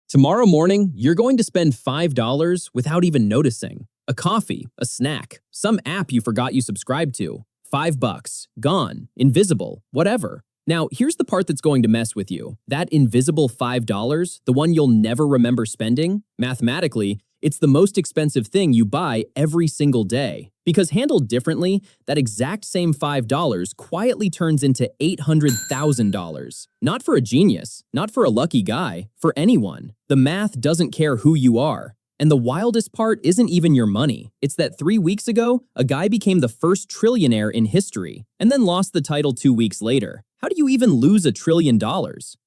Tomorrow morning, you're going to spend $5 without even noticing. A coffee, a snack, some app you forgot you subscribed to. $5, gone, invisible, whatever. Now, here's the part that's going to mess with you. That invisible $5, the one you'll never remember spending, mathematically, it's the most expensive thing you buy every single day. Because handled differently, that exact same $5 quietly turns into $800,000. Not for a genius, not for a lucky guy, for anyone. The math doesn't care who you are. And the wildest part isn't even your money. It's that 3 weeks ago, a guy became the first trillionaire in history, and then lost the title 2 weeks later. How do you even lose $1 trillion?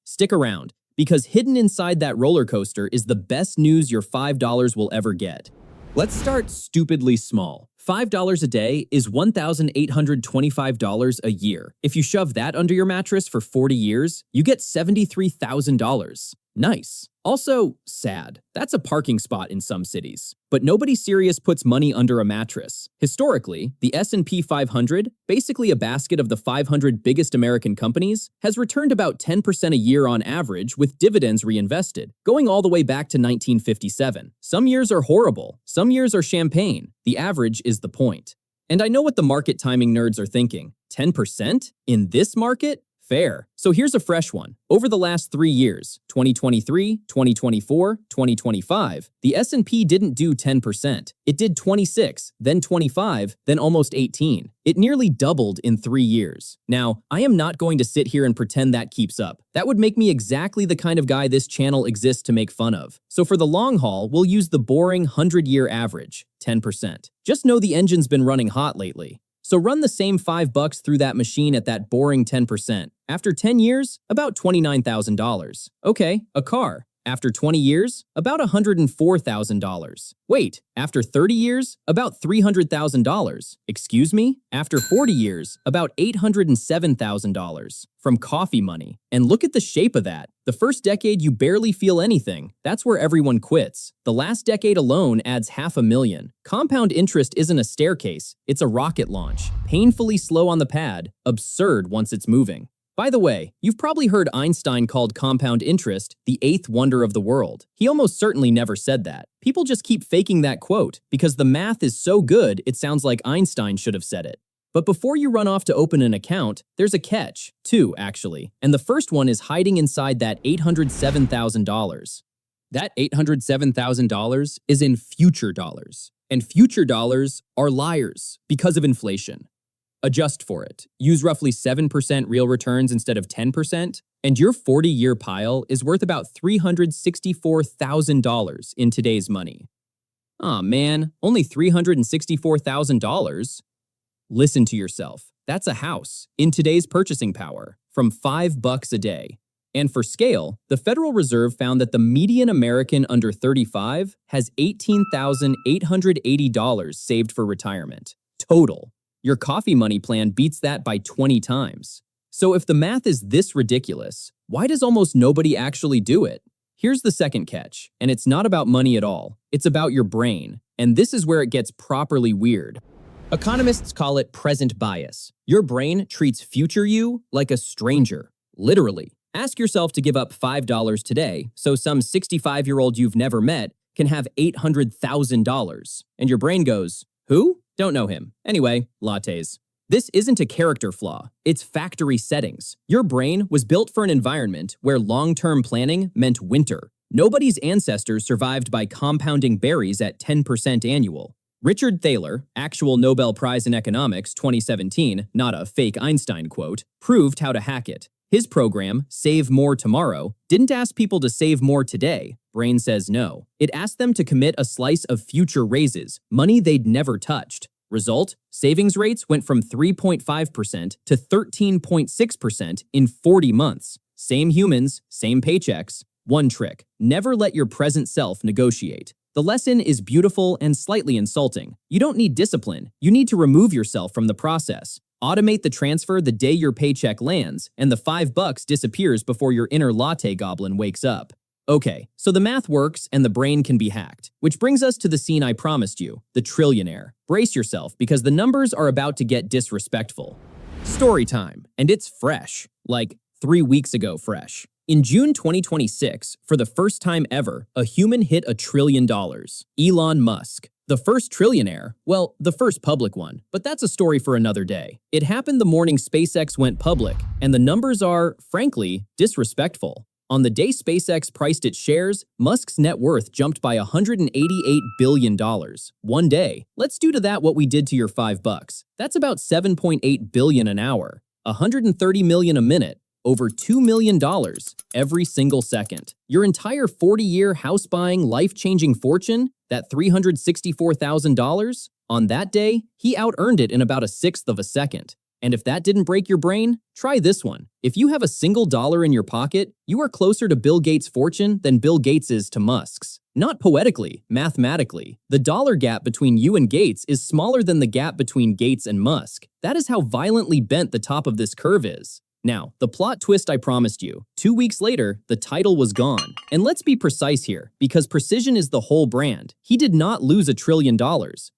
Stick around, because hidden inside that roller coaster is the best news your $5 will ever get. Let's start stupidly small. $5 a day is $1,825 a year. If you shove that under your mattress for 40 years, you get $73,000. Nice. Also, sad. That's a parking spot in some cities. But nobody serious puts money under a mattress. Historically, the S&P 500, basically a basket of the 500 biggest American companies, has returned about 10% a year on average with dividends reinvested, going all the way back to 1957. Some years are horrible. Some years are champagne. The average is the point. And I know what the market timing nerds are thinking. 10%? In this market? Fair. So here's a fresh one. Over the last 3 years, 2023, 2024, 2025, the S&P didn't do 10%. It did 26, then 25, then almost 18. It nearly doubled in 3 years. Now, I am not going to sit here and pretend that keeps up. That would make me exactly the kind of guy this channel exists to make fun of. So for the long haul, we'll use the boring 100-year average, 10%. Just know the engine's been running hot lately. So run the same $5 through that machine at that boring 10%. After 10 years, about $29,000. Okay, a car. After 20 years, about $104,000. Wait, after 30 years, about $300,000. Excuse me? After 40 years, about $807,000. From coffee money. And look at the shape of that. The first decade you barely feel anything. That's where everyone quits. The last decade alone adds $500,000. Compound interest isn't a staircase, it's a rocket launch. Painfully slow on the pad, absurd once it's moving. By the way, you've probably heard Einstein called compound interest the eighth wonder of the world. He almost certainly never said that. People just keep faking that quote because the math is so good it sounds like Einstein should have said it. But before you run off to open an account, there's a catch. 2, actually. And the first one is hiding inside that $807,000. That $807,000 is in future dollars. And future dollars are liars because of inflation. Adjust for it. Use roughly 7% real returns instead of 10%, and your 40-year pile is worth about $364,000 in today's money. Aw man, only $364,000? Listen to yourself. That's a house in today's purchasing power from $5 a day. And for scale, the Federal Reserve found that the median American under 35 has $18,880 saved for retirement. Total. Your coffee money plan beats that by 20 times. So if the math is this ridiculous, why does almost nobody actually do it? Here's the second catch, and it's not about money at all. It's about your brain, and this is where it gets properly weird. Economists call it present bias. Your brain treats future you like a stranger, literally. Ask yourself to give up $5 today so some 65-year-old you've never met can have $800,000. And your brain goes, who? Don't know him. Anyway, lattes. This isn't a character flaw. It's factory settings. Your brain was built for an environment where long-term planning meant winter. Nobody's ancestors survived by compounding berries at 10% annual. Richard Thaler, actual Nobel Prize in Economics 2017, not a fake Einstein quote, proved how to hack it. His program, Save More Tomorrow, didn't ask people to save more today. Brain says no. It asked them to commit a slice of future raises, money they'd never touched. Result, savings rates went from 3.5% to 13.6% in 40 months. Same humans, same paychecks. One trick, never let your present self negotiate. The lesson is beautiful and slightly insulting. You don't need discipline. You need to remove yourself from the process. Automate the transfer the day your paycheck lands, and the $5 disappears before your inner latte goblin wakes up. Okay, so the math works and the brain can be hacked. Which brings us to the scene I promised you, the trillionaire. Brace yourself because the numbers are about to get disrespectful. Story time, and it's fresh, like 3 weeks ago fresh. In June 2026, for the first time ever, a human hit $1 trillion. Elon Musk. The first trillionaire, well, the first public one, but that's a story for another day. It happened the morning SpaceX went public, and the numbers are, frankly, disrespectful. On the day SpaceX priced its shares, Musk's net worth jumped by $188 billion. One day. Let's do to that what we did to your $5. That's about $7.8 billion an hour, $130 million a minute, over $2 million every single second. Your entire 40-year house-buying, life-changing fortune, that $364,000, on that day, he out-earned it in about 1/6 of a second. And if that didn't break your brain, try this one. If you have a single dollar in your pocket, you are closer to Bill Gates' fortune than Bill Gates is to Musk's. Not poetically, mathematically. The dollar gap between you and Gates is smaller than the gap between Gates and Musk. That is how violently bent the top of this curve is. Now, the plot twist I promised you. 2 weeks later, the title was gone. And let's be precise here, because precision is the whole brand. He did not lose $1 trillion.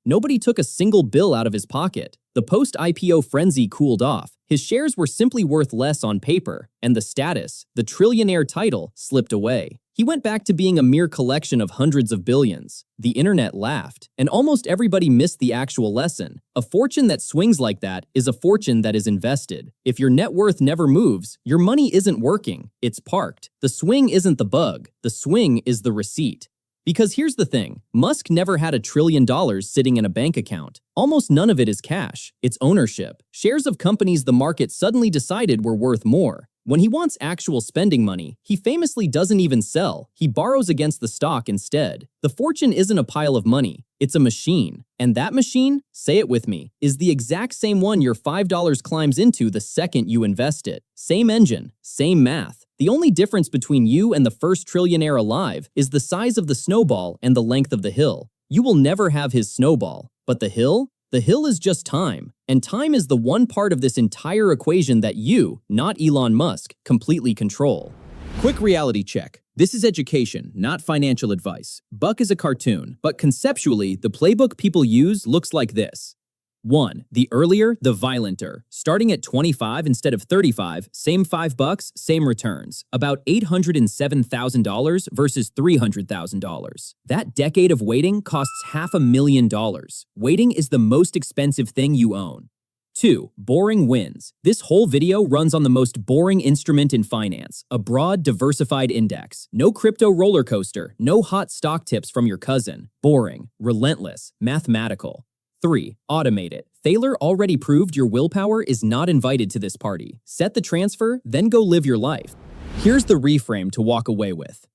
Nobody took a single bill out of his pocket. The post-IPO frenzy cooled off. His shares were simply worth less on paper, and the status, the trillionaire title, slipped away. He went back to being a mere collection of hundreds of billions. The internet laughed, and almost everybody missed the actual lesson. A fortune that swings like that is a fortune that is invested. If your net worth never moves, your money isn't working, it's parked. The swing isn't the bug, the swing is the receipt. Because here's the thing, Musk never had $1 trillion sitting in a bank account. Almost none of it is cash, it's ownership. Shares of companies the market suddenly decided were worth more. When he wants actual spending money, he famously doesn't even sell, he borrows against the stock instead. The fortune isn't a pile of money, it's a machine. And that machine, say it with me, is the exact same one your $5 climbs into the second you invest it. Same engine, same math. The only difference between you and the first trillionaire alive is the size of the snowball and the length of the hill. You will never have his snowball, but the hill? The hill is just time, and time is the one part of this entire equation that you, not Elon Musk, completely control. Quick reality check. This is education, not financial advice. Buck is a cartoon, but conceptually, the playbook people use looks like this. 1. The earlier, the violenter. Starting at 25 instead of 35, same $5, same returns. About $807,000 versus $300,000. That decade of waiting costs $500,000. Waiting is the most expensive thing you own. 2. Boring wins. This whole video runs on the most boring instrument in finance, a broad, diversified index. No crypto roller coaster, no hot stock tips from your cousin. Boring, relentless, mathematical. 3. Automate it. Thaler already proved your willpower is not invited to this party. Set the transfer, then go live your life. Here's the reframe to walk away with.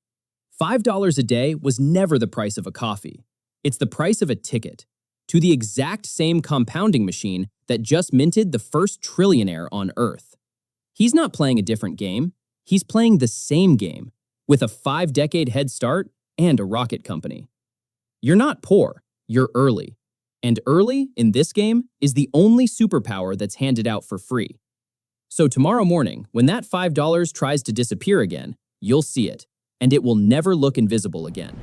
$5 a day was never the price of a coffee. It's the price of a ticket to the exact same compounding machine that just minted the first trillionaire on Earth. He's not playing a different game. He's playing the same game with a 5-decade head start and a rocket company. You're not poor, you're early. And early, in this game, is the only superpower that's handed out for free. So tomorrow morning, when that $5 tries to disappear again, you'll see it, and it will never look invisible again.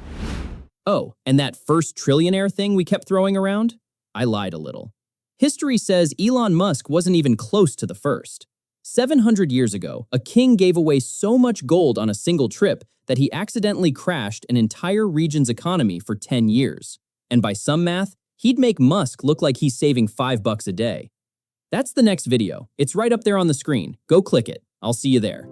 Oh, and that first trillionaire thing we kept throwing around? I lied a little. History says Elon Musk wasn't even close to the first. 700 years ago, a king gave away so much gold on a single trip that he accidentally crashed an entire region's economy for 10 years. And by some math, he'd make Musk look like he's saving $5 a day. That's the next video. It's right up there on the screen. Go click it. I'll see you there.